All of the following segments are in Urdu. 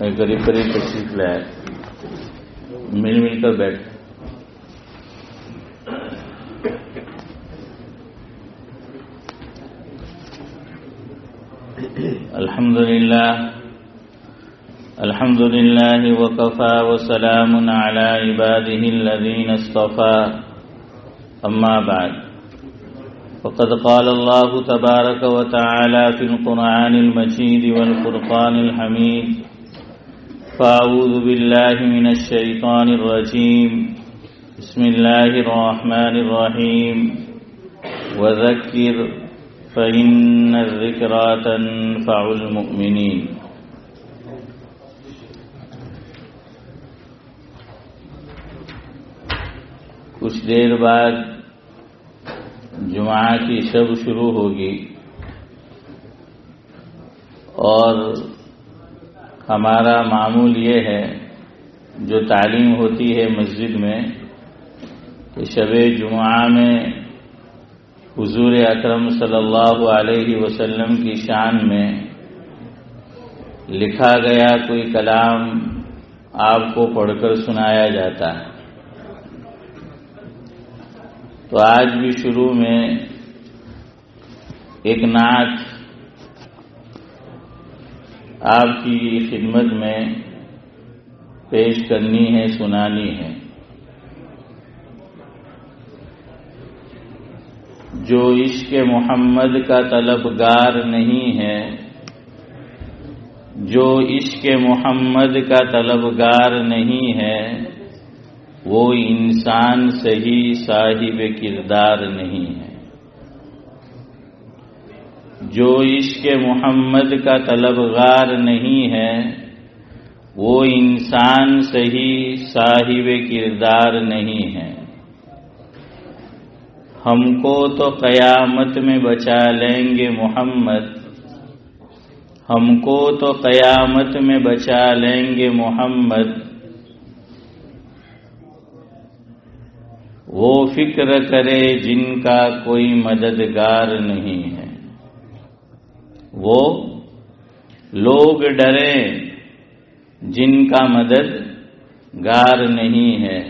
قریب قریب تشریف لائے، مل کر بیٹھ۔ الحمد لله وكفى وسلام على عباده الذين اصطفى، أما بعد، فقد قال الله تبارك وتعالى في القرآن المجيد والفرقان الحميد: فأعوذ بالله من الشيطان الرجيم، بسم الله الرحمن الرحيم، وذكر فإن الذكرى تنفع المؤمنين۔ کچھ دیر بعد جمعہ کی شب شروع ہوگی اور ہمارا معمول یہ ہے، جو تعلیم ہوتی ہے مسجد میں، کہ شب جمعہ میں حضور اکرم صلی اللہ علیہ وسلم کی شان میں لکھا گیا کوئی کلام آپ کو پڑھ کر سنایا جاتا ہے۔ تو آج بھی شروع میں ایک نعت آپ کی خدمت میں پیش کرنی ہے، سنانی ہے۔ جو عشق محمد کا طلبگار نہیں ہے، جو عشق محمد کا طلبگار نہیں ہے، وہ انسان صحیح صاحب کردار نہیں ہے۔ جو عشق محمد کا طلبگار نہیں ہے، وہ انسان صحیح صاحب کردار نہیں ہے۔ ہم کو تو قیامت میں بچا لیں گے محمد، ہم کو تو قیامت میں بچا لیں گے محمد، وہ فکر کرے جن کا کوئی مددگار نہیں ہے۔ وہ لوگ ڈریں جن کا مددگار نہیں ہے۔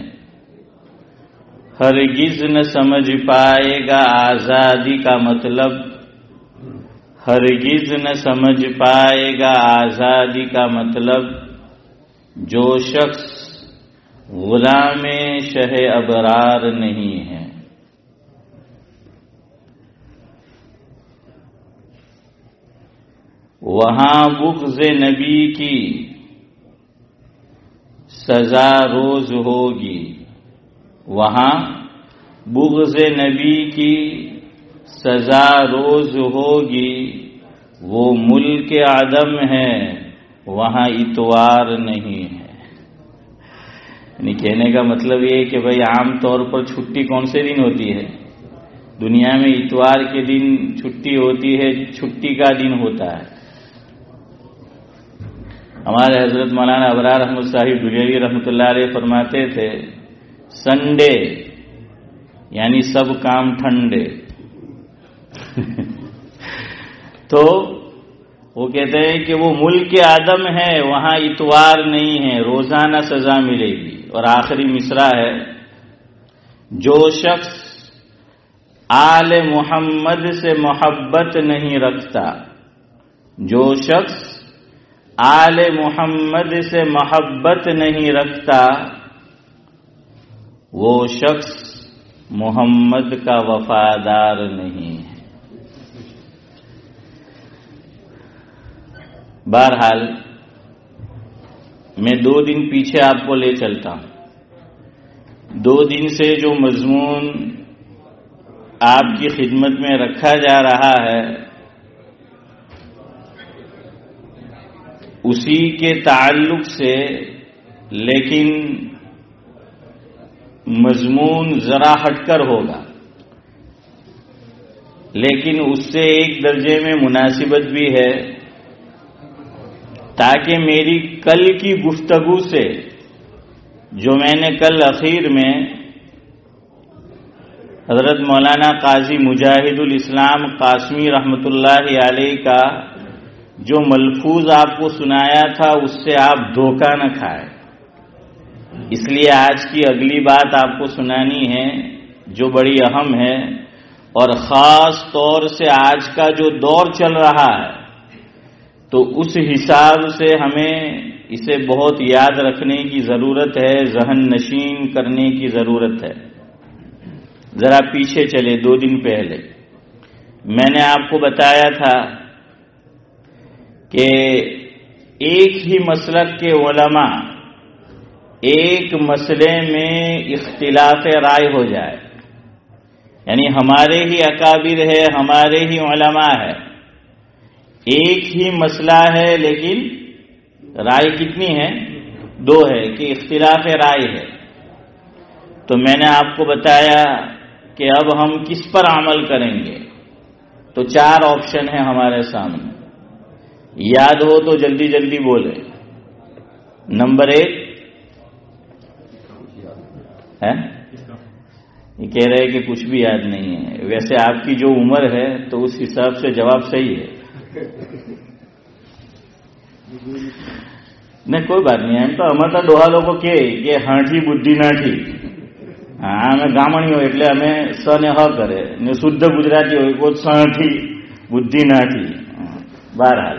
ہرگز نہ سمجھ پائے گا آزادی کا مطلب، ہرگز نہ سمجھ پائے گا آزادی کا مطلب، جو شخص غلام شہ ابرار نہیں ہے۔ وہاں بغض نبی کی سزا روز ہوگی، وہاں بغض نبی کی سزا روز ہوگی، وہ ملک عدم ہے وہاں اتوار نہیں ہے۔ یعنی کہنے کا مطلب یہ ہے کہ بھئی عام طور پر چھٹی کون سے دن ہوتی ہے؟ دنیا میں اتوار کے دن چھٹی ہوتی ہے، چھٹی کا دن ہوتا ہے۔ ہمارے حضرت مولانا ابرار احمد صاحب دلیری رحمۃ اللہ علیہ فرماتے تھے، سنڈے یعنی سب کام ٹھنڈے۔ تو وہ کہتے ہیں کہ وہ ملک عدم ہے وہاں اتوار نہیں ہے، روزانہ سزا ملے گی۔ اور آخری مصرع ہے، جو شخص آل محمد سے محبت نہیں رکھتا، جو شخص آل محمد سے محبت نہیں رکھتا، وہ شخص محمد کا وفادار نہیں ہے۔ بہرحال میں 2 دن پیچھے آپ کو لے چلتا ہوں۔ 2 دن سے جو مضمون آپ کی خدمت میں رکھا جا رہا ہے، اسی کے تعلق سے، لیکن مضمون ذرا ہٹ کر ہوگا، لیکن اس سے ایک درجے میں مناسبت بھی ہے، تاکہ میری کل کی گفتگو سے، جو میں نے کل اخیر میں حضرت مولانا قاضی مجاہد الاسلام قاسمی رحمۃ اللہ علیہ کا جو ملفوظ آپ کو سنایا تھا اس سے آپ دھوکہ نہ کھائے. اس لیے آج کی اگلی بات آپ کو سنانی ہے جو بڑی اہم ہے، اور خاص طور سے آج کا جو دور چل رہا ہے تو اس حساب سے ہمیں اسے بہت یاد رکھنے کی ضرورت ہے، ذہن نشین کرنے کی ضرورت ہے. ذرا پیچھے چلے. 2 دن پہلے میں نے آپ کو بتایا تھا کہ ایک ہی مسلک کے علماء ایک مسئلے میں اختلاف رائے ہو جائے، یعنی ہمارے ہی اکابر ہے، ہمارے ہی علماء ہے، ایک ہی مسئلہ ہے لیکن رائے کتنی ہے؟ 2 ہے، کہ اختلاف رائے ہے. تو میں نے آپ کو بتایا کہ اب ہم کس پر عمل کریں گے. تو 4 آپشن ہیں ہمارے سامنے، یاد ہو تو جلدی جلدی بولے. نمبر 1 ہے، یہ کہہ رہے کہ کچھ بھی یاد نہیں ہے. ویسے آپ کی جو عمر ہے تو اس حساب سے جواب صحیح ہے. نہیں کوئی بات نہیں. એમ તો અમે તો ડોહા લોકો કે હાંઠી બુદ્ધિ નાઠી. હા અમે ગામણી હોય એટલે અમે સ ને હ કરે ને શુદ્ધ ગુજરાતી હોય કોઈ સાંઠી બુદ્ધિ નાઠી. બહરહાલ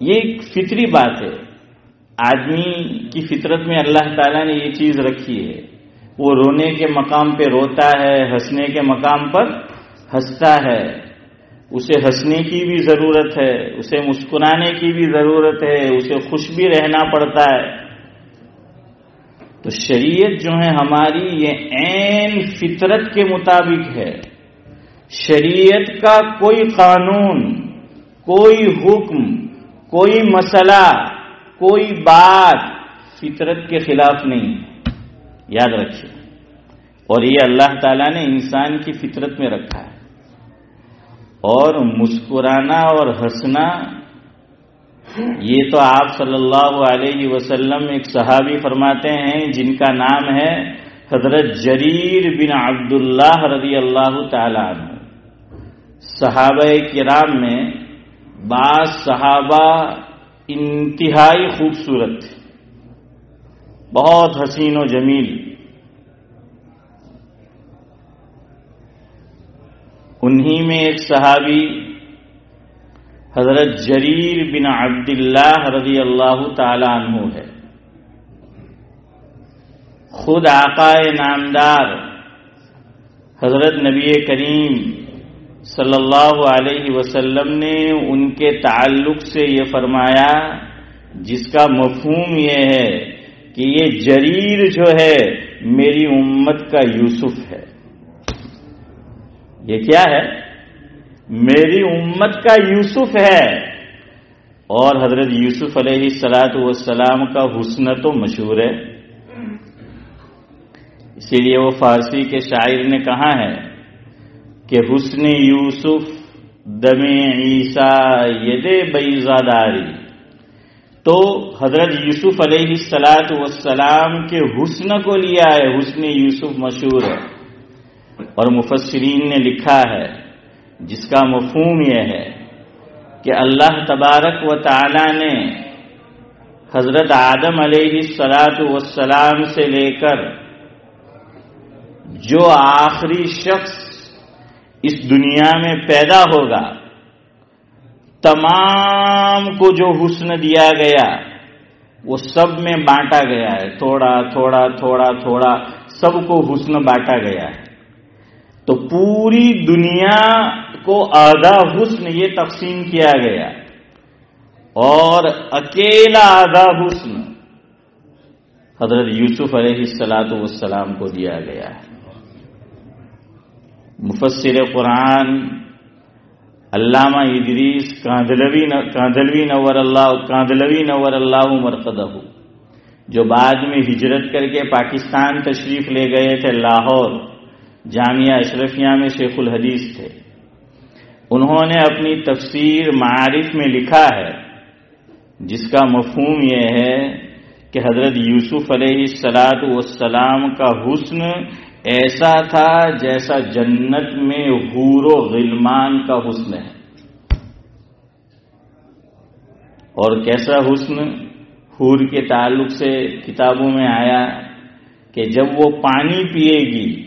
یہ ایک فطری بات ہے، آدمی کی فطرت میں اللہ تعالیٰ نے یہ چیز رکھی ہے، وہ رونے کے مقام پہ روتا ہے، ہنسنے کے مقام پر ہنستا ہے، اسے ہنسنے کی بھی ضرورت ہے، اسے مسکرانے کی بھی ضرورت ہے، اسے خوش بھی رہنا پڑتا ہے۔ تو شریعت جو ہے ہماری یہ عین فطرت کے مطابق ہے۔ شریعت کا کوئی قانون، کوئی حکم، کوئی مسئلہ، کوئی بات فطرت کے خلاف نہیں، یاد رکھیے۔ اور یہ اللہ تعالیٰ نے انسان کی فطرت میں رکھا ہے۔ اور مسکرانا اور ہنسنا یہ تو آپ صلی اللہ علیہ وسلم ایک صحابی فرماتے ہیں جن کا نام ہے حضرت جریر بن عبداللہ رضی اللہ تعالیٰ عنہ۔ صحابہ کرام میں بعض صحابہ انتہائی خوبصورت تھے، بہت حسین و جمیل۔ انہی میں ایک صحابی حضرت جریر بن عبداللہ رضی اللہ تعالی عنہ ہے۔ خود آقا نامدار حضرت نبی کریم صلی اللہ علیہ وسلم نے ان کے تعلق سے یہ فرمایا جس کا مفہوم یہ ہے کہ یہ جریر جو ہے میری امت کا یوسف ہے۔ یہ کیا ہے؟ میری امت کا یوسف ہے۔ اور حضرت یوسف علیہ السلام کا حسن تو مشہور ہے، اسی لیے وہ فارسی کے شاعر نے کہا ہے کہ حسن یوسف دم عیسیٰ ید بیضاداری۔ تو حضرت یوسف علیہ السلام کے حسن کو لیا ہے، حسن یوسف مشہور ہے۔ اور مفسرین نے لکھا ہے جس کا مفہوم یہ ہے کہ اللہ تبارک و تعالی نے حضرت آدم علیہ السلام سے لے کر جو آخری شخص اس دنیا میں پیدا ہوگا تمام کو جو حسن دیا گیا وہ سب میں بانٹا گیا ہے، تھوڑا تھوڑا تھوڑا تھوڑا سب کو حسن بانٹا گیا ہے۔ تو پوری دنیا کو آدھا حسن یہ تقسیم کیا گیا اور اکیلا آدھا حسن حضرت یوسف علیہ السلام کو دیا گیا ہے۔ مفسر قرآن علامہ ادریس کاندھلوی نور اللہ مرقدہ، جو بعد میں ہجرت کر کے پاکستان تشریف لے گئے تھے، لاہور جامعہ اشرفیہ میں شیخ الحدیث تھے، انہوں نے اپنی تفسیر معارف میں لکھا ہے جس کا مفہوم یہ ہے کہ حضرت یوسف علیہ السلام کا حسن ایسا تھا جیسا جنت میں حور و غلمان کا حسن ہے۔ اور کیسا حسن حور کے تعلق سے کتابوں میں آیا کہ جب وہ پانی پیے گی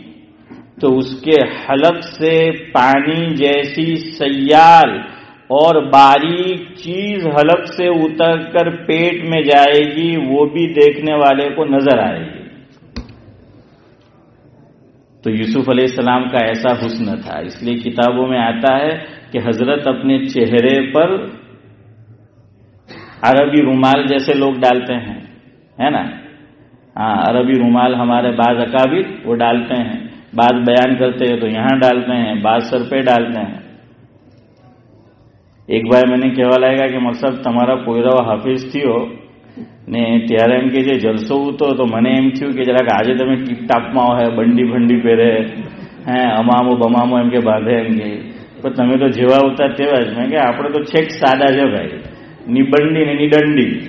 تو اس کے حلق سے پانی جیسی سیال اور باریک چیز حلق سے اتر کر پیٹ میں جائے گی، وہ بھی دیکھنے والے کو نظر آئے گی۔ تو یوسف علیہ السلام کا ایسا حسن تھا، اس لیے کتابوں میں آتا ہے کہ حضرت اپنے چہرے پر عربی رومال جیسے لوگ ڈالتے ہیں، ہے نا؟ ہاں، عربی رومال ہمارے بعض اکابر وہ ڈالتے ہیں، بعض بیان کرتے ہیں تو یہاں ڈالتے ہیں، بعض سر پہ ڈالتے ہیں۔ ایک بار میں نے کہوا لگا کہ مطلب تمہارا کوئرا حافظ تھیو ને ત્યારે એમ કે જે જલસો હતો તો મને એમ થયું કે જરાક આજે તમે ટીપટાપમાં હોય, બંડી ભંડી પહેરે, હે અમામો બમામો એમ કે બાંધે એમ કે, પણ તમે તો જેવા હતા તેવા જ। મેં કે આપણે તો છેક સાદા છે ભાઈ, ની બંડી ને ની દંડી,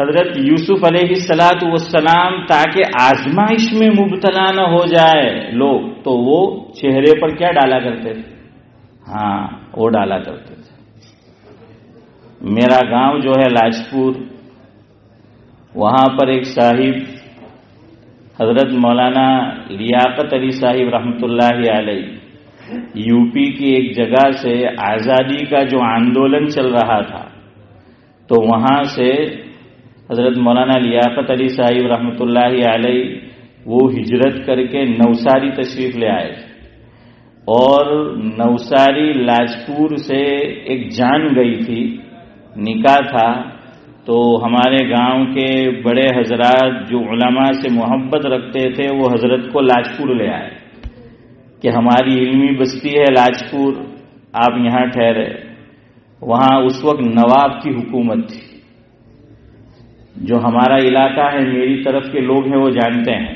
حضرت یوسف علیہ السلام تاکہ آزمائش میں مبتلا نہ ہو جائے لوگ، تو وہ چہرے پر کیا ڈالا کرتے تھے؟ ہاں، وہ ڈالا کرتے تھے۔ میرا گاؤں جو ہے لاجپور، وہاں پر ایک صاحب حضرت مولانا لیاقت علی صاحب رحمۃ اللہ علیہ یو پی کی ایک جگہ سے آزادی کا جو آندولن چل رہا تھا تو وہاں سے حضرت مولانا لیاقت علی صاحب رحمۃ اللہ علیہ وہ ہجرت کر کے نوساری تشریف لے آئے اور نوساری لاجپور سے ایک جان گئی تھی، نکاح تھا، تو ہمارے گاؤں کے بڑے حضرات جو علماء سے محبت رکھتے تھے وہ حضرت کو لاجپور لے آئے کہ ہماری علمی بستی ہے لاجپور، آپ یہاں ٹھہرے۔ وہاں اس وقت نواب کی حکومت تھی۔ جو ہمارا علاقہ ہے، میری طرف کے لوگ ہیں وہ جانتے ہیں،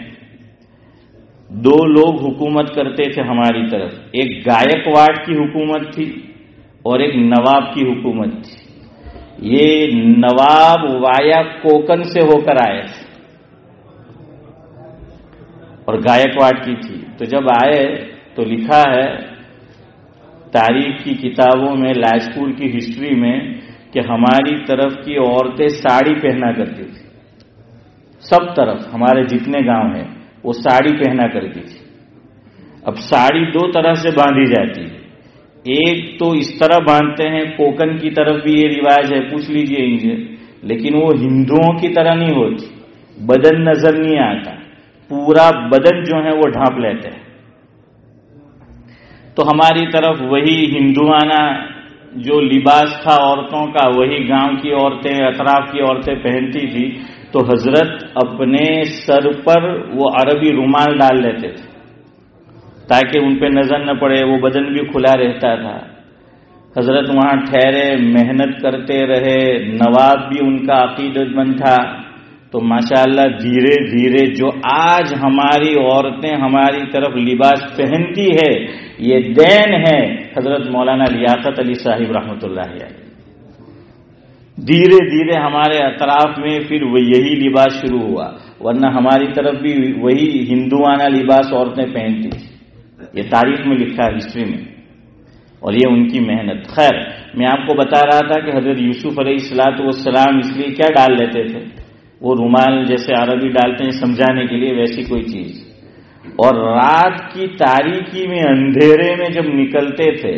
دو لوگ حکومت کرتے تھے ہماری طرف، ایک گائیکواڑ کی حکومت تھی اور ایک نواب کی حکومت تھی۔ یہ نواب وایا کوکن سے ہو کر آئے تھے اور گائیکواڑ کی تھی۔ تو جب آئے تو لکھا ہے تاریخ کی کتابوں میں، لاجپور کی ہسٹری میں، کہ ہماری طرف کی عورتیں ساڑی پہنا کرتی تھی، سب طرف ہمارے جتنے گاؤں ہیں وہ ساڑی پہنا کرتی تھی۔ اب ساڑی دو طرح سے باندھی جاتی ہے، ایک تو اس طرح باندھتے ہیں، کوکن کی طرف بھی یہ رواج ہے، پوچھ لیجئے ان سے، لیکن وہ ہندوؤں کی طرح نہیں ہوتی، بدن نظر نہیں آتا، پورا بدن جو ہے وہ ڈھانپ لیتے ہیں۔ تو ہماری طرف وہی ہندوانہ جو لباس تھا عورتوں کا، وہی گاؤں کی عورتیں، اطراف کی عورتیں پہنتی تھی۔ تو حضرت اپنے سر پر وہ عربی رومال ڈال لیتے تھے تاکہ ان پہ نظر نہ پڑے، وہ بدن بھی کھلا رہتا تھا۔ حضرت وہاں ٹھہرے، محنت کرتے رہے، نواب بھی ان کا عقیدت مند تھا۔ تو ماشاءاللہ دھیرے دھیرے جو آج ہماری عورتیں ہماری طرف لباس پہنتی ہے، یہ دین ہے حضرت مولانا لیاقت علی صاحب رحمۃ اللہ علیہ۔ دھیرے دھیرے ہمارے اطراف میں پھر وہ یہی لباس شروع ہوا، ورنہ ہماری طرف بھی وہی ہندوانہ لباس عورتیں پہنتی تھی۔ یہ تاریخ میں لکھا ہے، ہسٹری میں، اور یہ ان کی محنت۔ خیر، میں آپ کو بتا رہا تھا کہ حضرت یوسف علیہ السلام اس لیے کیا ڈال لیتے تھے، وہ رومال جیسے عربی ڈالتے ہیں سمجھانے کے لیے، ویسی کوئی چیز۔ اور رات کی تاریکی میں، اندھیرے میں جب نکلتے تھے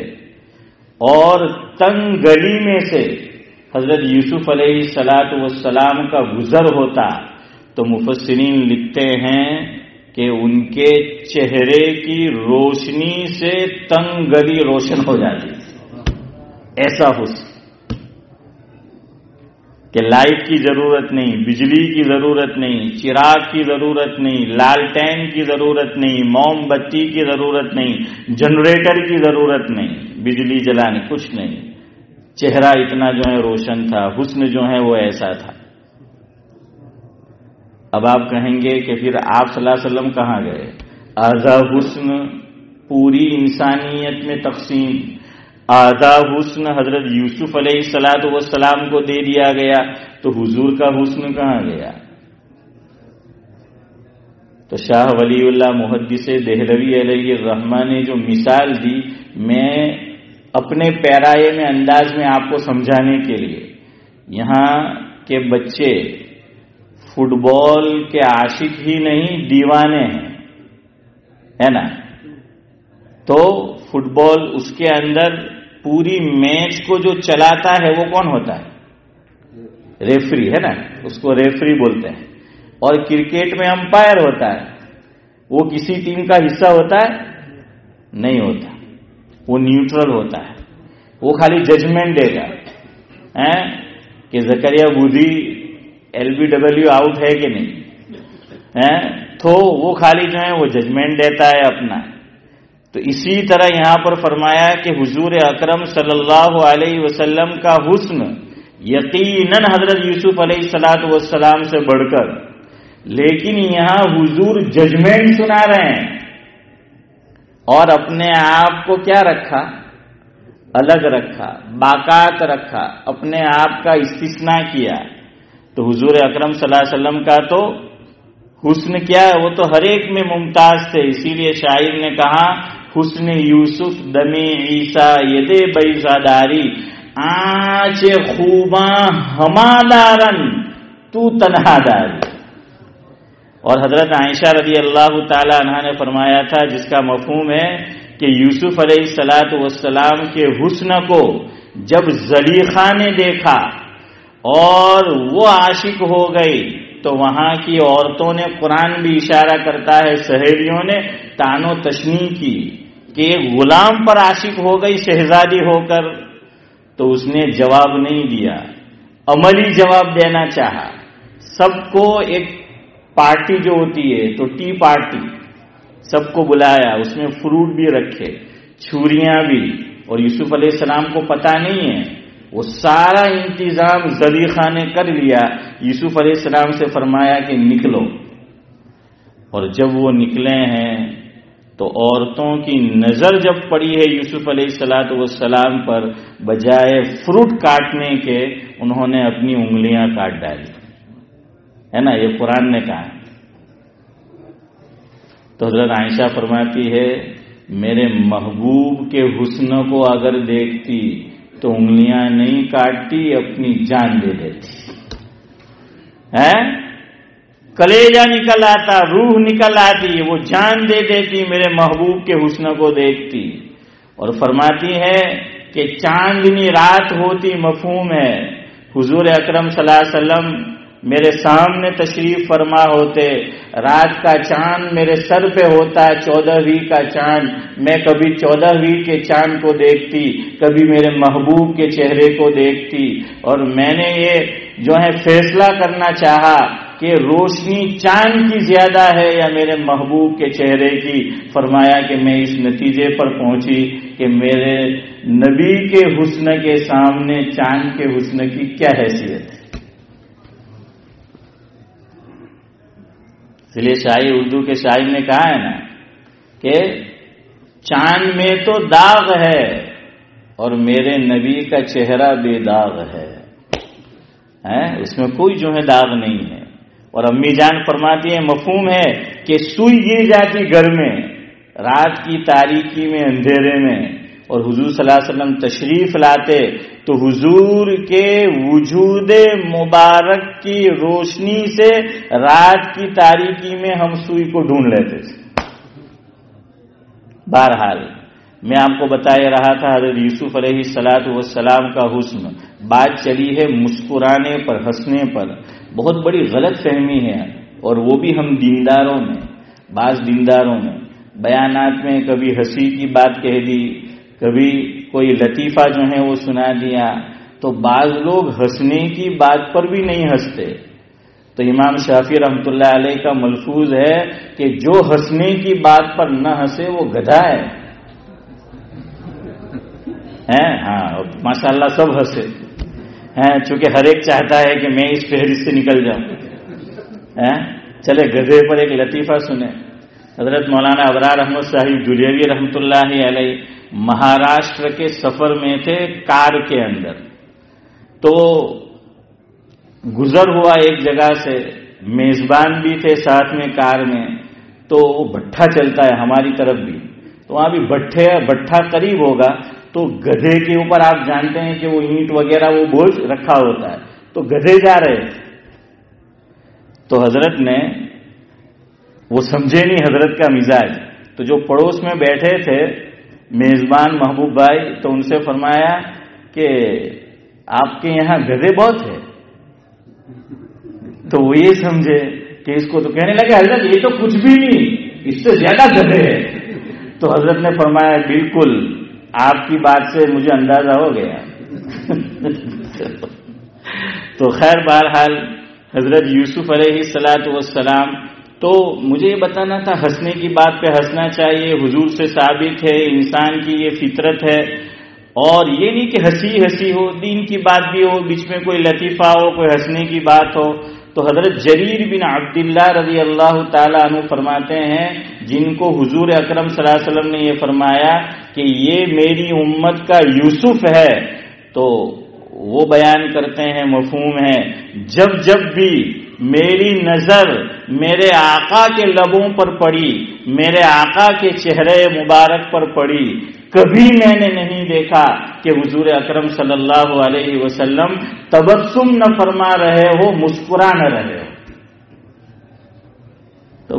اور تنگ گلی میں سے حضرت یوسف علیہ السلام کا گزر ہوتا تو مفسرین لکھتے ہیں کہ ان کے چہرے کی روشنی سے تنگ گلی روشن ہو جاتی تھی، ایسا حسن کہ لائٹ کی ضرورت نہیں، بجلی کی ضرورت نہیں، چراغ کی ضرورت نہیں، لالٹین کی ضرورت نہیں، موم بتی کی ضرورت نہیں، جنریٹر کی ضرورت نہیں، بجلی جلانے کچھ نہیں، چہرہ اتنا جو ہے روشن تھا، حسن جو ہے وہ ایسا تھا۔ اب آپ کہیں گے کہ پھر آپ صلی اللہ علیہ وسلم کہاں گئے؟ آدھا حسن پوری انسانیت میں تقسیم، آدھا حسن حضرت یوسف علیہ السلام کو دے دیا گیا، تو حضور کا حسن کہاں گیا؟ تو شاہ ولی اللہ محدث دہلوی علیہ الرحمہ نے جو مثال دی، میں اپنے پیرائے میں انداز میں آپ کو سمجھانے کے لیے، یہاں کے بچے فٹ بال کے عاشق ہی نہیں، دیوانے ہیں، ہے نا؟ تو فٹ بال، اس کے اندر پوری میچ کو جو چلاتا ہے وہ کون ہوتا ہے؟ ریفری، ہے نا؟ اس کو ریفری بولتے ہیں۔ اور کرکٹ میں امپائر ہوتا ہے، وہ کسی ٹیم کا حصہ ہوتا ہے؟ نہیں ہوتا، وہ نیوٹرل ہوتا ہے، وہ خالی ججمنٹ دے گا کہ زکریا بودھی LBW آؤٹ ہے کہ نہیں، تو وہ خالی جو ہے وہ ججمنٹ دیتا ہے اپنا۔ تو اسی طرح یہاں پر فرمایا کہ حضور اکرم صلی اللہ علیہ وسلم کا حسن یقیناً حضرت یوسف علیہ السلام سے بڑھ کر، لیکن یہاں حضور ججمنٹ سنا رہے ہیں اور اپنے آپ کو کیا رکھا؟ الگ رکھا، باقات رکھا، اپنے آپ کا استثناء کیا۔ تو حضور اکرم صلی اللہ علیہ وسلم کا تو حسن کیا ہے؟ وہ تو ہر ایک میں ممتاز تھے۔ اسی لیے شاعر نے کہا، حسن یوسف دمی عیسیٰ ید بیضا داری، آنچ خوباں ہما دارن تو تنہا داری۔ اور حضرت عائشہ رضی اللہ تعالی عنہا نے فرمایا تھا، جس کا مفہوم ہے کہ یوسف علیہ الصلاۃ والسلام کے حسن کو جب زلیخا نے دیکھا اور وہ عاشق ہو گئی تو وہاں کی عورتوں نے، قرآن بھی اشارہ کرتا ہے، سہیلیوں نے طعن و تشنیع کی کہ ایک غلام پر عاشق ہو گئی شہزادی ہو کر، تو اس نے جواب نہیں دیا، عملی جواب دینا چاہا۔ سب کو ایک پارٹی جو ہوتی ہے تو ٹی پارٹی، سب کو بلایا، اس میں فروٹ بھی رکھے، چھریاں بھی، اور یوسف علیہ السلام کو پتہ نہیں ہے، وہ سارا انتظام زلیخا نے کر لیا۔ یوسف علیہ السلام سے فرمایا کہ نکلو، اور جب وہ نکلے ہیں تو عورتوں کی نظر جب پڑی ہے یوسف علیہ الصلاۃ والسلام پر، بجائے فروٹ کاٹنے کے انہوں نے اپنی انگلیاں کاٹ ڈالی، ہے نا، یہ قرآن نے کہا۔ تو حضرت عائشہ فرماتی ہے میرے محبوب کے حسن کو اگر دیکھتی تو انگلیاں نہیں کاٹتی، اپنی جان دے دیتی، کلیجہ نکل آتا، روح نکل آتی، وہ جان دے دیتی میرے محبوب کے حسن کو دیکھتی۔ اور فرماتی ہے کہ چاندنی رات ہوتی، مفہوم ہے حضور اکرم صلی اللہ علیہ وسلم میرے سامنے تشریف فرما ہوتے، رات کا چاند میرے سر پہ ہوتا ہے، 14ویں کا چاند، میں کبھی 14ویں کے چاند کو دیکھتی، کبھی میرے محبوب کے چہرے کو دیکھتی، اور میں نے یہ جو ہے فیصلہ کرنا چاہا کہ روشنی چاند کی زیادہ ہے یا میرے محبوب کے چہرے کی۔ فرمایا کہ میں اس نتیجے پر پہنچی کہ میرے نبی کے حسن کے سامنے چاند کے حسن کی کیا حیثیت ہے۔ اس لیے شاعر، اردو کے شاعر نے کہا ہے نا کہ چاند میں تو داغ ہے اور میرے نبی کا چہرہ بے داغ ہے، اس میں کوئی جو ہے داغ نہیں ہے۔ اور امی جان فرماتی ہیں مفہوم ہے کہ سوئی گر جاتی گھر میں رات کی تاریکی میں، اندھیرے میں، اور حضور صلی اللہ علیہ وسلم تشریف لاتے تو حضور کے وجود مبارک کی روشنی سے رات کی تاریکی میں ہم سوئی کو ڈھونڈ لیتے تھے۔ بہرحال میں آپ کو بتایا رہا تھا حضرت یوسف علیہ الصلاۃ والسلام کا حسن، بات چلی ہے مسکرانے پر، ہنسنے پر۔ بہت بڑی غلط فہمی ہے، اور وہ بھی ہم دینداروں میں، بعض دینداروں میں بیانات میں کبھی ہنسی کی بات کہہ دی، کبھی کوئی لطیفہ جو ہے وہ سنا دیا، تو بعض لوگ ہنسنے کی بات پر بھی نہیں ہنستے۔ تو امام شافعی رحمۃ اللہ علیہ کا ملفوظ ہے کہ جو ہنسنے کی بات پر نہ ہنسے وہ گدھا ہے۔ ہاں ماشاءاللہ سب ہنسے ہیں، چونکہ ہر ایک چاہتا ہے کہ میں اس فہرست سے نکل جاؤں۔ چلے گدھے پر ایک لطیفہ سنیں۔ حضرت مولانا ابرار احمد صاحب دھلیوی رحمۃ اللہ علیہ مہاراشٹر کے سفر میں تھے، کار کے اندر، تو گزر ہوا ایک جگہ سے، میزبان بھی تھے ساتھ میں کار میں، تو وہ بھٹھا چلتا ہے ہماری طرف بھی، تو وہاں بھی بھٹھا قریب ہوگا، تو گدھے کے اوپر آپ جانتے ہیں کہ وہ اینٹ وغیرہ وہ بوجھ رکھا ہوتا ہے، تو گدھے جا رہے تھے، تو حضرت نے وہ سمجھے نہیں حضرت کا مزاج، تو جو پڑوس میں بیٹھے تھے میزبان محبوب بھائی، تو ان سے فرمایا کہ آپ کے یہاں گدھے بہت ہے، تو وہ یہ سمجھے کہ اس کو، تو کہنے لگے حضرت یہ تو کچھ بھی نہیں، اس سے زیادہ گدھے ہے۔ تو حضرت نے فرمایا بالکل آپ کی بات سے مجھے اندازہ ہو گیا۔ تو خیر بہرحال حضرت یوسف علیہ الصلاۃ والسلام، تو مجھے یہ بتانا تھا ہنسنے کی بات پہ ہنسنا چاہیے، حضور سے ثابت ہے، انسان کی یہ فطرت ہے، اور یہ نہیں کہ ہنسی ہنسی ہو، دین کی بات بھی ہو، بیچ میں کوئی لطیفہ ہو، کوئی ہنسنے کی بات ہو۔ تو حضرت جریر بن عبداللہ رضی اللہ تعالیٰ عنہ فرماتے ہیں، جن کو حضور اکرم صلی اللہ علیہ وسلم نے یہ فرمایا کہ یہ میری امت کا یوسف ہے، تو وہ بیان کرتے ہیں مفہوم ہے، جب جب بھی میری نظر میرے آقا کے لبوں پر پڑی، میرے آقا کے چہرے مبارک پر پڑی، کبھی میں نے نہیں دیکھا کہ حضور اکرم صلی اللہ علیہ وسلم تبسم نہ فرما رہے ہو، مسکرا نہ رہے ہو۔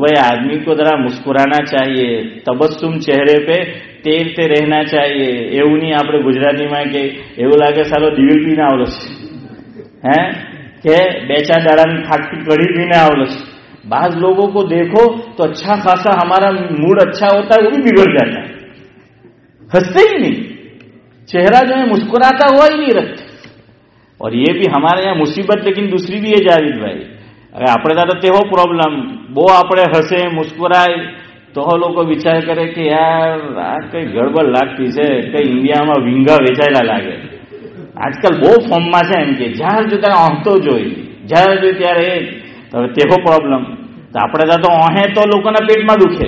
بھائی آدمی کو ذرا مسکرانا چاہیے, તબસ્સુમ ચહેરે પે તેરતે રહેના ચાહીએ. એવું નહીં આપણે ગુજરાતીમાં કે એવું લાગે સારો દિવેલ પીને આવલો છે, کہ بے چار داڑانی کھاٹی کڑھی پینے آولو. بعض لوگوں کو دیکھو تو اچھا خاصا ہمارا موڈ اچھا ہوتا ہے وہ بھی بگڑ جاتا ہے, ہنستے ہی نہیں, چہرہ جو ہے مسکراتا ہوا ہی نہیں رکھتے. اور یہ بھی ہمارے یہاں مصیبت لیکن دوسری بھی ہے جاوید بھائی, અરે આપણે ત્યાં તો તેવો પ્રોબ્લેમ, બહુ આપણે હસે મુસ્કરાય તો લોકો વિચાર કરે કે યાર આ કઈ ગડબડ લાગતી છે, કઈ ઇન્ડિયામાં વિંગા વેચાયેલા લાગે. આજકાલ બહુ ફોર્મમાં છે એમ કે જ્યારે જો ત્યારે ઓહતો જોઈ, જ્યારે જોઈ ત્યારે તેવો પ્રોબ્લેમ. તો આપણે ત્યાં તો ઓહે તો લોકોના પેટમાં દુખે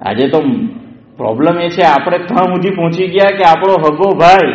આજે તો પ્રોબ્લેમ એ છે આપણે ત્યાં સુધી પહોંચી ગયા કે આપણો હગો ભાઈ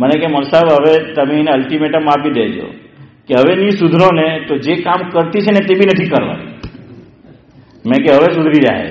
મને કે મોર સાહેબ હવે તમે એને અલ્ટિમેટમ આપી દેજો કે હવે નહીં સુધરો ને તો જે કામ કરતી છે ને તે બી નથી કરવાની. મેં કે હવે સુધરી જાય.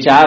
4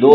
2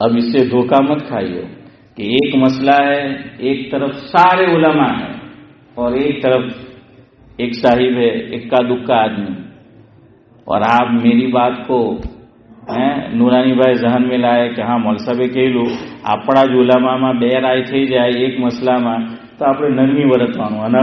اب اس سے دھوکہ مت کھائیے کہ ایک مسئلہ ہے، ایک طرف سارے علماء ہیں اور ایک طرف ایک صاحب ہے، اکا دکا آدمی، اور آپ میری بات کو نورانی بھائی ذہن میں لائے کہ ہاں مول صاحبે કહેલું આપણા જ ઉલામામાં બે રાય થઈ જાય એક મસલામાં તો આપણે નરમી વર્તવાનું, આના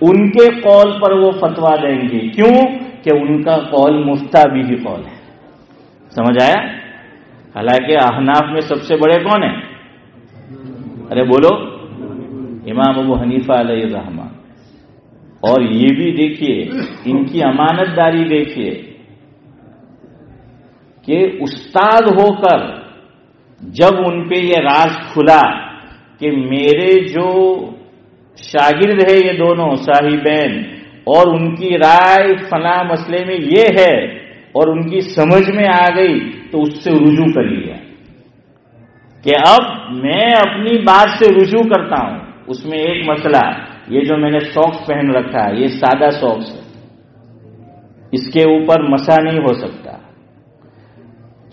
ان کے قول پر وہ فتویٰ دیں گے. کیوں؟ کہ ان کا قول مفتابی ہی قول ہے. سمجھ آیا؟ حالانکہ احناف میں سب سے بڑے کون ہیں؟ ارے بولو، امام ابو حنیفہ علیہ الرحمہ. اور یہ بھی دیکھیے ان کی امانت داری دیکھیے کہ استاد ہو کر جب ان پہ یہ راز کھلا کہ میرے جو شاگرد ہے یہ دونوں صاحبین اور ان کی رائے فلاں مسئلے میں یہ ہے اور ان کی سمجھ میں آ گئی، تو اس سے رجوع کر لیا کہ اب میں اپنی بات سے رجوع کرتا ہوں. اس میں ایک مسئلہ، یہ جو میں نے ساکس پہن رکھا ہے یہ سادہ ساکس ہے، اس کے اوپر مسا نہیں ہو سکتا.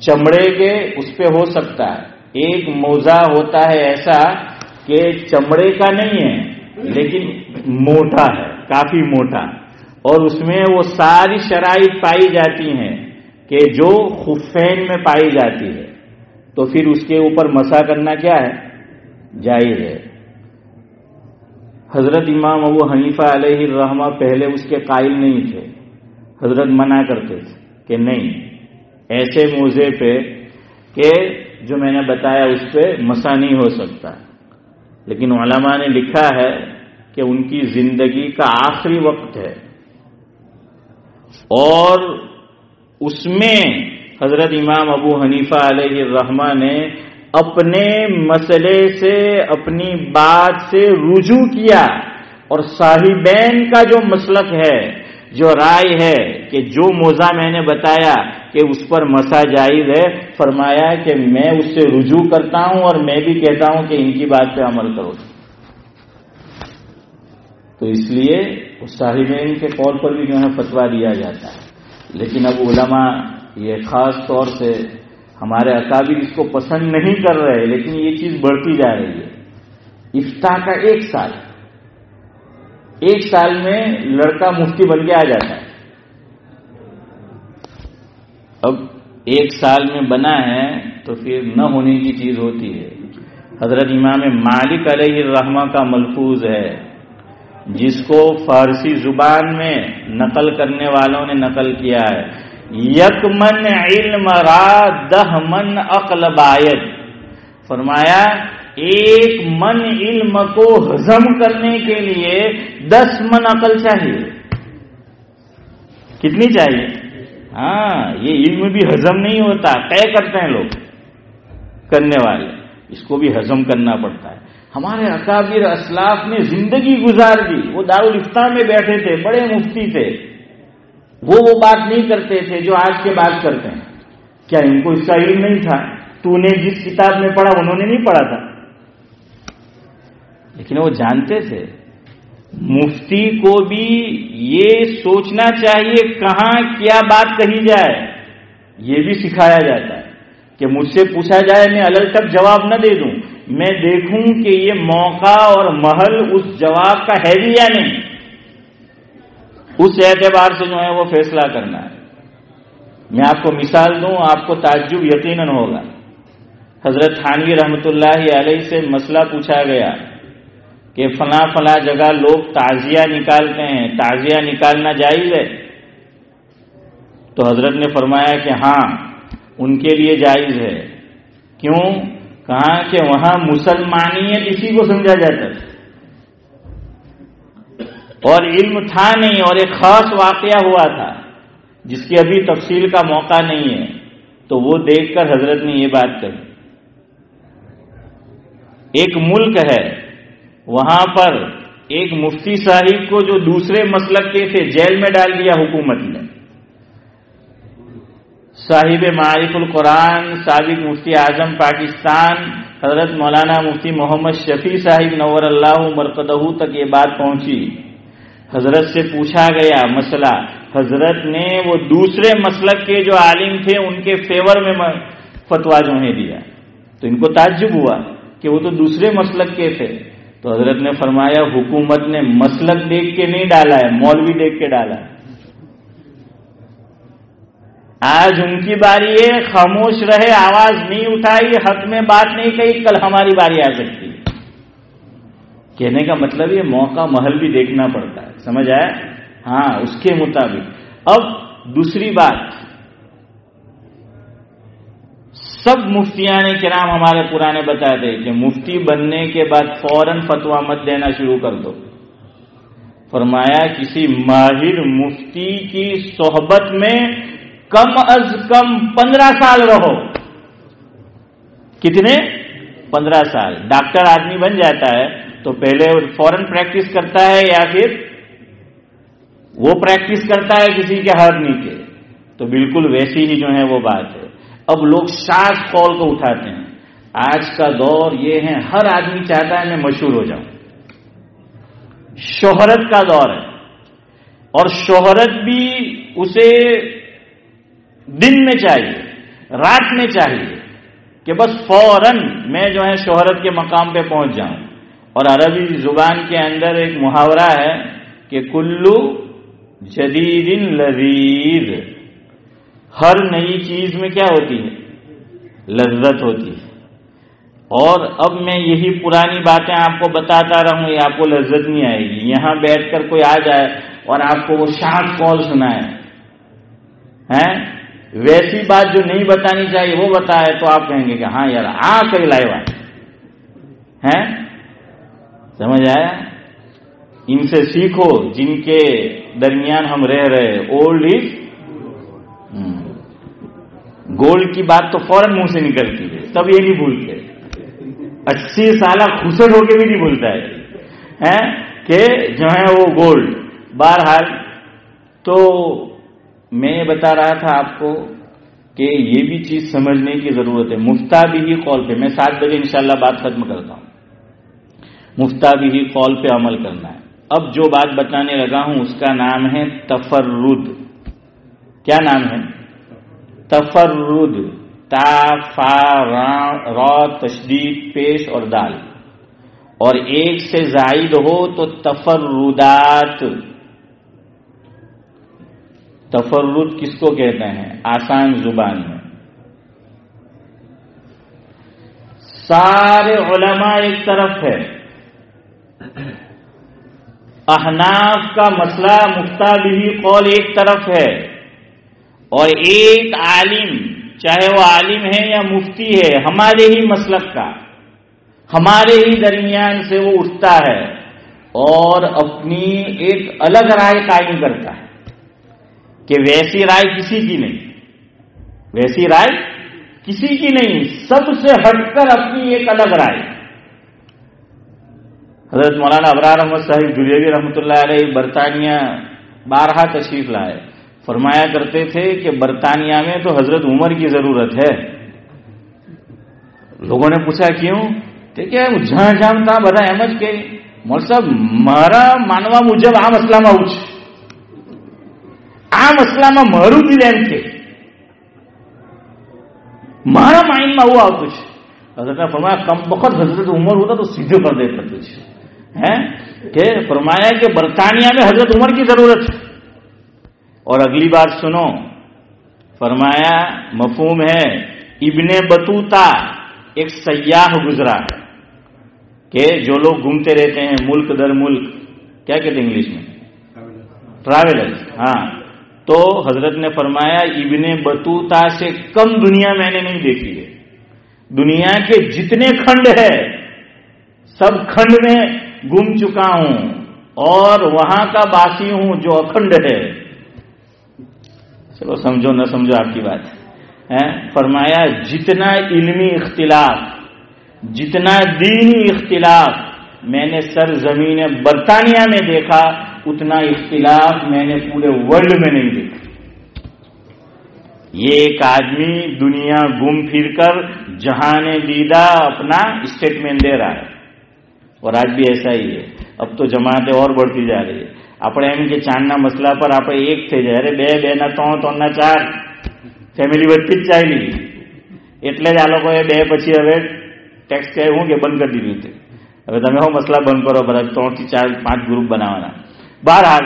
چمڑے کے اس پہ ہو سکتا ہے. ایک موزہ ہوتا ہے ایسا کہ چمڑے کا نہیں ہے لیکن موٹا ہے، کافی موٹا، اور اس میں وہ ساری شرائط پائی جاتی ہیں کہ جو خفین میں پائی جاتی ہے، تو پھر اس کے اوپر مسا کرنا کیا ہے؟ جائز ہے. حضرت امام ابو حنیفہ علیہ الرحمہ پہلے اس کے قائل نہیں تھے. حضرت منع کرتے تھے کہ نہیں، ایسے موزے پہ کہ جو میں نے بتایا اس پہ مسا نہیں ہو سکتا. لیکن علماء نے لکھا ہے کہ ان کی زندگی کا آخری وقت ہے اور اس میں حضرت امام ابو حنیفہ علیہ الرحمہ نے اپنے مسئلے سے، اپنی بات سے رجوع کیا، اور صاحبین کا جو مسلک ہے، جو رائے ہے کہ جو موزہ میں نے بتایا کہ اس پر مسا جائز ہے، فرمایا کہ میں اس سے رجوع کرتا ہوں اور میں بھی کہتا ہوں کہ ان کی بات پہ عمل کرو. تو اس لیے اس صاحبین کے قول پر بھی جو ہے فتویٰ دیا جاتا ہے. لیکن اب علماء یہ خاص طور سے ہمارے اکابر اس کو پسند نہیں کر رہے، لیکن یہ چیز بڑھتی جا رہی ہے. افتاء کا ایک سال میں لڑکا مفتی بن کے آ جاتا ہے. اب ایک سال میں بنا ہے تو پھر نہ ہونے کی چیز ہوتی ہے. حضرت امام مالک علیہ الرحمہ کا ملفوظ ہے جس کو فارسی زبان میں نقل کرنے والوں نے نقل کیا ہے، یک من علم را 10 من عقل باید. فرمایا ایک من علم کو ہضم کرنے کے لیے 10 من عقل چاہیے. کتنی چاہیے؟ ہاں، یہ علم بھی ہضم نہیں ہوتا، طے کرتے ہیں لوگ کرنے والے، اس کو بھی ہضم کرنا پڑتا ہے. ہمارے اکابر اسلاف نے زندگی گزار دی، وہ دارالافتاء میں بیٹھے تھے، بڑے مفتی تھے، وہ بات نہیں کرتے تھے جو آج کے بات کرتے ہیں. کیا ان کو اس کا علم نہیں تھا؟ تو نے جس کتاب میں پڑھا انہوں نے نہیں پڑھا تھا، لیکن وہ جانتے تھے. مفتی کو بھی یہ سوچنا چاہیے کہاں کیا بات کہی جائے. یہ بھی سکھایا جاتا ہے کہ مجھ سے پوچھا جائے میں الگ تک جواب نہ دے دوں، میں دیکھوں کہ یہ موقع اور محل اس جواب کا ہے بھی یا نہیں. اس اعتبار سے جو ہے وہ فیصلہ کرنا ہے. میں آپ کو مثال دوں، آپ کو تعجب یقیناً ہوگا. حضرت تھانوی رحمۃ اللہ علیہ سے مسئلہ پوچھا گیا کہ فلاں فلاں جگہ لوگ تعزیہ نکالتے ہیں، تعزیہ نکالنا جائز ہے؟ تو حضرت نے فرمایا کہ ہاں ان کے لیے جائز ہے. کیوں؟ کہا کہ وہاں مسلمانیت اسی کو سمجھا جاتا ہے اور علم تھا نہیں، اور ایک خاص واقعہ ہوا تھا جس کی ابھی تفصیل کا موقع نہیں ہے. تو وہ دیکھ کر حضرت نے یہ بات کہی. ایک ملک ہے، وہاں پر ایک مفتی صاحب کو جو دوسرے مسلک کے تھے جیل میں ڈال دیا حکومت نے. صاحب معارف القرآن، سابق مفتی اعظم پاکستان حضرت مولانا مفتی محمد شفیع صاحب نور اللہ مرقدہ تک یہ بات پہنچی. حضرت سے پوچھا گیا مسئلہ، حضرت نے وہ دوسرے مسلک کے جو عالم تھے ان کے فیور میں فتویٰ جو ہے دیا. تو ان کو تعجب ہوا کہ وہ تو دوسرے مسلک کے تھے. تو حضرت نے فرمایا حکومت نے مسلک دیکھ کے نہیں ڈالا ہے، مولوی دیکھ کے ڈالا ہے. آج ان کی باری ہے، خاموش رہے، آواز نہیں اٹھائی، حق میں بات نہیں کہی، کل ہماری باری آ سکتی ہے. کہنے کا مطلب یہ موقع محل بھی دیکھنا پڑتا ہے. سمجھ آیا؟ ہاں، اس کے مطابق. اب دوسری بات، سب مفتیان کرام ہمارے پرانے بتاتے کہ مفتی بننے کے بعد فوراً فتویٰ مت دینا شروع کر دو. فرمایا کسی ماہر مفتی کی صحبت میں کم از کم 15 سال رہو. کتنے؟ 15 سال. ڈاکٹر آدمی بن جاتا ہے تو پہلے فوراً پریکٹس کرتا ہے یا پھر وہ پریکٹس کرتا ہے کسی کے ہرنی کے؟ تو بالکل ویسی ہی جو ہے وہ بات ہے. اب لوگ شاذ قول کو اٹھاتے ہیں. آج کا دور یہ ہے، ہر آدمی چاہتا ہے میں مشہور ہو جاؤں. شہرت کا دور ہے، اور شہرت بھی اسے دن میں چاہیے، رات میں چاہیے کہ بس فوراً میں جو ہے شہرت کے مقام پہ پہنچ جاؤں. اور عربی زبان کے اندر ایک محاورہ ہے کہ کلو جدید لذیذ، ہر نئی چیز میں کیا ہوتی ہے؟ لذت ہوتی ہے. اور اب میں یہی پرانی باتیں آپ کو بتاتا رہوں، یہ آپ کو لذت نہیں آئے گی. یہاں بیٹھ کر کوئی آ جائے اور آپ کو وہ شارٹ کال سنائے ہیں، ویسی بات جو نہیں بتانی چاہیے وہ بتائے، تو آپ کہیں گے کہ ہاں یار کئی لائے بات ہیں. سمجھ آیا؟ ان سے سیکھو جن کے درمیان ہم رہ رہے. اولڈ از گولڈ کی بات تو فوراً منہ سے نکلتی ہے، تب یہ نہیں بھولتے. 80 سالہ خسر ہو کے بھی نہیں بھولتا ہے کہ جو ہے وہ گولڈ. بہرحال تو میں یہ بتا رہا تھا آپ کو کہ یہ بھی چیز سمجھنے کی ضرورت ہے. مفتا بھی قول پہ، میں 7 بجے انشاءاللہ بات ختم کرتا ہوں. مفتا بھی قول پہ عمل کرنا ہے. اب جو بات بتانے لگا ہوں اس کا نام ہے تفرد. کیا نام ہے؟ تفرد. تا، فا، را، تشدید پیش اور دال. اور ایک سے زائد ہو تو تفردات. تفرد کس کو کہتے ہیں آسان زبان میں؟ سارے علماء ایک طرف ہے، احناف کا مسئلہ مفتا بھی قول ایک طرف ہے، اور ایک عالم، چاہے وہ عالم ہے یا مفتی ہے، ہمارے ہی مسلک کا، ہمارے ہی درمیان سے وہ اٹھتا ہے اور اپنی ایک الگ رائے قائم کرتا ہے کہ ویسی رائے کسی کی نہیں، ویسی رائے کسی کی نہیں، سب سے ہٹ کر اپنی ایک الگ رائے. حضرت مولانا ابرار احمد صاحب دھلیوی رحمۃ اللہ علیہ برطانیہ بارہا تشریف لائے. فرمایا کرتے تھے کہ برطانیہ میں تو حضرت عمر کی ضرورت ہے. لوگوں نے پوچھا کیوں؟ کہ جہاں جہاں تھا بڑا احمد کے مول صاحب مارا مانوا مجھے આ મસલામાં આવું છે، આ મસલામાં મારું દિલ એમ કે મારા માઇન્ડમાં આવું આવતું છે. حضرت نے فرمایا کم وقت حضرت عمر ہوتا تو سیدھے کر دیتا تجھے ہیں کہ فرمایا کہ برطانیہ میں حضرت عمر کی ضرورت ہے. اور اگلی بات سنو، فرمایا مفہوم ہے ابن بطوطہ ایک سیاح گزرا ہے کہ جو لوگ گھومتے رہتے ہیں ملک در ملک، کیا کہتے ہیں انگلش میں؟ ٹریولرز. ہاں، تو حضرت نے فرمایا ابن بطوطہ سے کم دنیا میں نے نہیں دیکھی ہے. دنیا کے جتنے کھنڈ ہے سب کھنڈ میں گھوم چکا ہوں اور وہاں کا باسی ہوں جو اکھنڈ ہے. چلو سمجھو نہ سمجھو آپ کی بات ہے. فرمایا جتنا علمی اختلاف، جتنا دینی اختلاف میں نے سرزمین برطانیہ میں دیکھا، اتنا اختلاف میں نے پورے ورلڈ میں نہیں دیکھا. یہ ایک آدمی دنیا گھوم پھر کر جہان دیدہ اپنا اسٹیٹمنٹ دے رہا ہے. اور آج بھی ایسا ہی ہے. اب تو جماعتیں اور بڑھتی جا رہی ہے. આપણે એમ કે ચાંદના મસલા પર આપણે એક થઈ જાય, અરે 2, 2 ના 3, 3 ના 4 ફેમિલી વધતી જ ચાલી. એટલે જ આ લોકોએ 2 પછી હવે ટેક્સ કહે હું કે બંધ કરી દીધું છે. હવે તમે હો મસલા બંધ કરો, બધા 3 થી 4, 5 ગ્રુપ બનાવવાના. બહરહાલ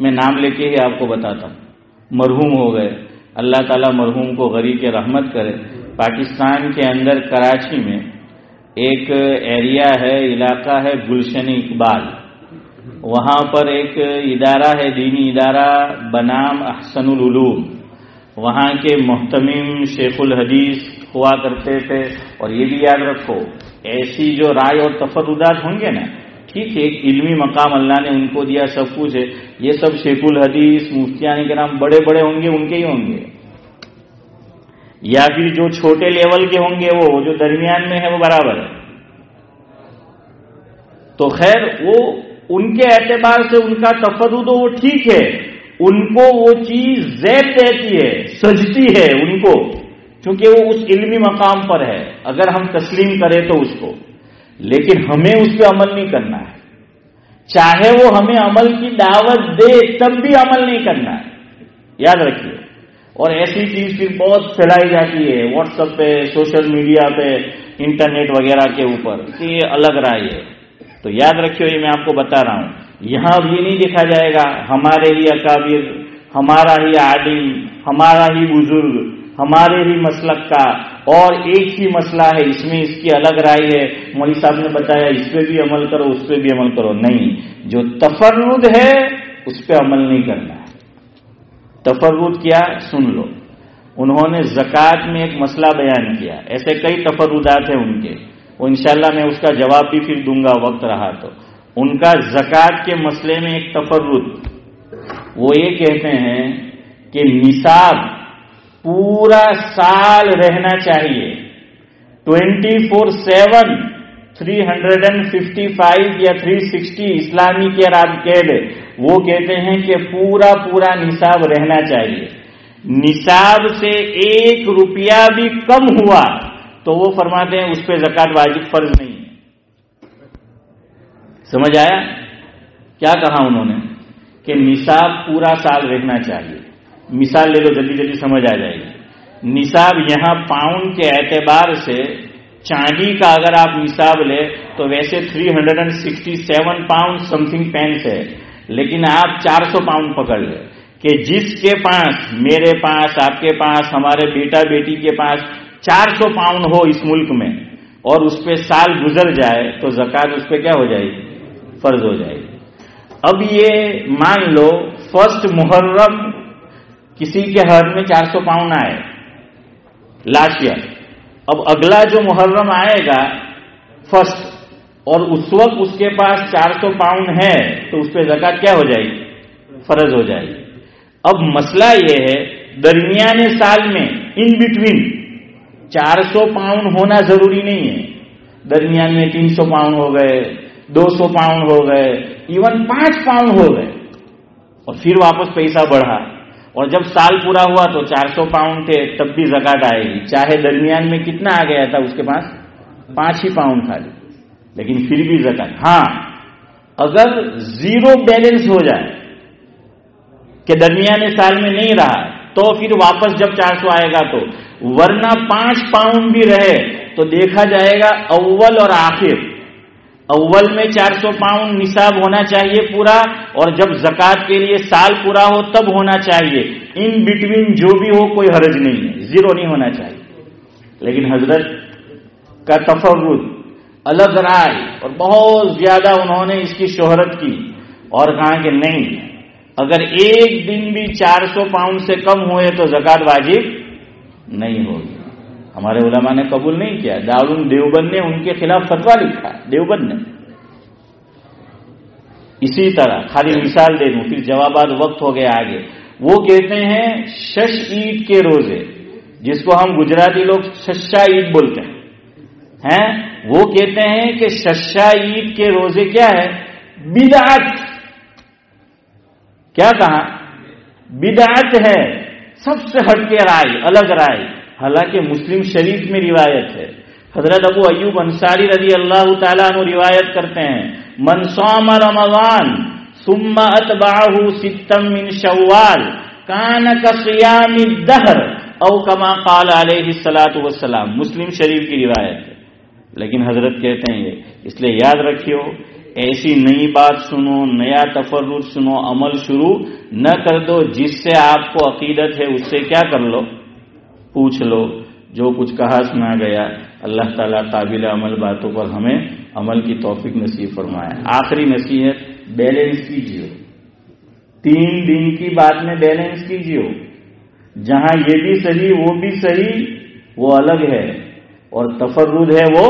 میں نام لے کے ہی آپ کو بتاتا ہوں، مرحوم ہو گئے، اللہ تعالیٰ مرحوم کو غریق رحمت کرے۔ پاکستان کے اندر کراچی میں ایک ایریا ہے، علاقہ ہے گلشن اقبال، وہاں پر ایک ادارہ ہے، دینی ادارہ بنام احسن العلوم، وہاں کے محتمم شیخ الحدیث ہوا کرتے تھے۔ اور یہ بھی یاد رکھو، ایسی جو رائے اور تفردات ہوں گے نا، ٹھیک ہے، ایک علمی مقام اللہ نے ان کو دیا، سب کچھ ہے، یہ سب شیخ الحدیث مفتیان کے نام بڑے بڑے ہوں گے، ان کے ہی ہوں گے، یا پھر جو چھوٹے لیول کے ہوں گے وہ جو درمیان میں ہے وہ برابر ہے۔ تو خیر، وہ ان کے اعتبار سے ان کا تفرد وہ ٹھیک ہے، ان کو وہ چیز زیب دیتی ہے، سجتی ہے ان کو، چونکہ وہ اس علمی مقام پر ہے، اگر ہم تسلیم کریں تو اس کو، لیکن ہمیں اس پہ عمل نہیں کرنا ہے، چاہے وہ ہمیں عمل کی دعوت دے تب بھی عمل نہیں کرنا ہے، یاد رکھیے۔ اور ایسی چیز پھر بہت پھیلائی جاتی ہے واٹس ایپ پہ، سوشل میڈیا پہ، انٹرنیٹ وغیرہ کے اوپر کہ یہ الگ رائے ہے، تو یاد رکھیے، یہ میں آپ کو بتا رہا ہوں، یہاں اب یہ نہیں دیکھا جائے گا ہمارے ہی اکابر، ہمارا ہی عالم، ہمارا ہی بزرگ، ہمارے ہی مسلک کا، اور ایک ہی مسئلہ ہے، اس میں اس کی الگ رائے ہے، مولوی صاحب نے بتایا اس پہ بھی عمل کرو، اس پہ بھی عمل کرو، نہیں، جو تفرد ہے اس پہ عمل نہیں کرنا ہے۔ تفرد کیا؟ سن لو، انہوں نے زکوٰۃ میں ایک مسئلہ بیان کیا، ایسے کئی تفردات ہیں ان کے، وہ انشاءاللہ میں اس کا جواب بھی پھر دوں گا وقت رہا تو۔ ان کا زکوٰۃ کے مسئلے میں ایک تفرد، وہ یہ کہتے ہیں کہ نصاب پورا سال رہنا چاہیے، 24/7، 355 یا 360 اسلامی کے رات قید، وہ کہتے ہیں کہ پورا پورا نصاب رہنا چاہیے، نصاب سے 1 روپیہ بھی کم ہوا تو وہ فرماتے ہیں اس پہ زکوٰۃ واجب فرض نہیں ہے۔ سمجھ آیا کیا کہا انہوں نے؟ کہ نصاب پورا سال رہنا چاہیے۔ مثال لے لو، جلدی جلدی سمجھ آ جائے گی۔ نصاب یہاں پاؤنڈ کے اعتبار سے چاندی کا اگر آپ نصاب لے تو ویسے 367 پاؤنڈ سم تھنگ پینس ہے، لیکن آپ 400 پاؤنڈ پکڑ لے کہ جس کے پاس، میرے پاس، آپ کے پاس، ہمارے بیٹا بیٹی کے پاس 400 پاؤنڈ ہو اس ملک میں، اور اس پہ سال گزر جائے تو زکوٰۃ اس پہ کیا ہو جائے گی؟ فرض ہو جائے گی۔ اب یہ مان لو 1 محرم کسی کے ہاتھ میں 400 پاؤنڈ آئے لاسٹ ایئر، اب اگلا جو محرم آئے گا 1 اور اس وقت اس کے پاس 400 پاؤنڈ ہے تو اس پہ زکوٰۃ کیا ہو جائے گی؟ فرض ہو جائے گی۔ اب مسئلہ یہ ہے درمیانے سال میں ان بٹوین 400 پاؤنڈ ہونا ضروری نہیں ہے، درمیان میں 300 پاؤنڈ ہو گئے، 200 پاؤنڈ ہو گئے، ایون 5 پاؤنڈ ہو گئے، اور پھر واپس پیسہ بڑھا، اور جب سال پورا ہوا تو 400 پاؤنڈ تھے تب بھی زکوٰۃ آئے گی، چاہے درمیان میں کتنا آ گیا تھا اس کے پاس؟ 5 ہی پاؤنڈ خالی، لیکن پھر بھی زکوٰۃ۔ ہاں، اگر زیرو بیلنس ہو جائے کہ درمیانے سال میں نہیں رہا تو پھر واپس جب 400 آئے گا تو، ورنہ 5 پاؤنڈ بھی رہے تو دیکھا جائے گا اول اور آخر، اول میں 400 پاؤنڈ نصاب ہونا چاہیے پورا، اور جب زکوٰۃ کے لیے سال پورا ہو تب ہونا چاہیے، ان بٹوین جو بھی ہو کوئی حرج نہیں ہے، زیرو نہیں ہونا چاہیے۔ لیکن حضرت کا تفرد، الگ رائے، اور بہت زیادہ انہوں نے اس کی شہرت کی اور کہا کہ نہیں، اگر ایک دن بھی 400 پاؤنڈ سے کم ہوئے تو زکوٰۃ واجب نہیں ہوگی۔ ہمارے علماء نے قبول نہیں کیا، دارالعلوم دیوبند نے ان کے خلاف فتویٰ لکھا، دیوبند نے۔ اسی طرح خالی مثال دے دوں، پھر جوابات وقت ہو گیا آگے، وہ کہتے ہیں شش عید کے روزے، جس کو ہم گجراتی لوگ ششا عید بولتے ہیں، وہ کہتے ہیں کہ ششا عید کے روزے کیا ہے؟ بدعت۔ کیا کہا؟ بدعت ہے، سب سے ہٹ کے رائے، الگ رائے، حالانکہ مسلم شریف میں روایت ہے، حضرت ابو ایوب انصاری رضی اللہ تعالیٰ عنہ روایت کرتے ہیں، من صام رمضان ثم اتبعه 6 من شوال کان کصیام الدہر او کما قال علیہ الصلوۃ والسلام، مسلم شریف کی روایت ہے۔ لیکن حضرت کہتے ہیں یہ، اس لیے یاد رکھیو، ایسی نئی بات سنو، نیا تفرد سنو، عمل شروع نہ کر دو. جس سے آپ کو عقیدت ہے اس سے کیا کر لو، پوچھ لو. جو کچھ کہا سنا گیا، اللہ تعالیٰ قابل عمل باتوں پر ہمیں عمل کی توفیق نصیب فرمائے. آخری نصیحت، بیلنس کیجیے. 3 دن کی بات میں بیلنس کیجیے. جہاں یہ بھی صحیح وہ بھی صحیح، وہ الگ ہے، اور تفرد ہے وہ